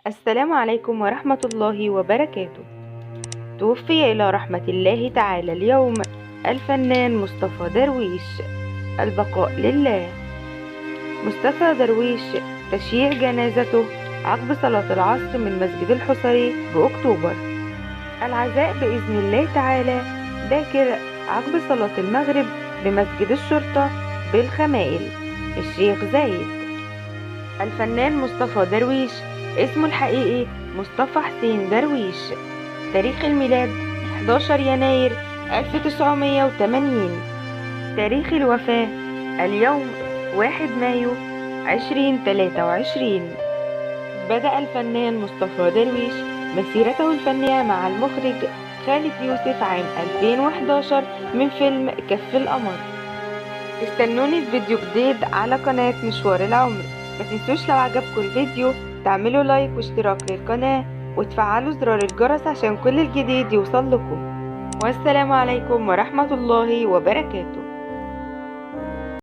السلام عليكم ورحمة الله وبركاته. توفي إلى رحمة الله تعالى اليوم الفنان مصطفى درويش، البقاء لله. مصطفى درويش تشييع جنازته عقب صلاة العصر من مسجد الحصري بأكتوبر. العزاء بإذن الله تعالى باكر عقب صلاة المغرب بمسجد الشرطة بالخمائل الشيخ زايد. الفنان مصطفى درويش اسمه الحقيقي مصطفى حسين درويش. تاريخ الميلاد 11 يناير 1980. تاريخ الوفاة اليوم 1 مايو 2023. بدأ الفنان مصطفى درويش مسيرته الفنية مع المخرج خالد يوسف عام 2011 من فيلم كف القمر. استنوني في فيديو جديد على قناة مشوار العمر. ما تنسوش لو عجبكم الفيديو تعملوا لايك واشتراك للقناة وتفعلوا زرار الجرس عشان كل الجديد يوصل لكم. والسلام عليكم ورحمة الله وبركاته.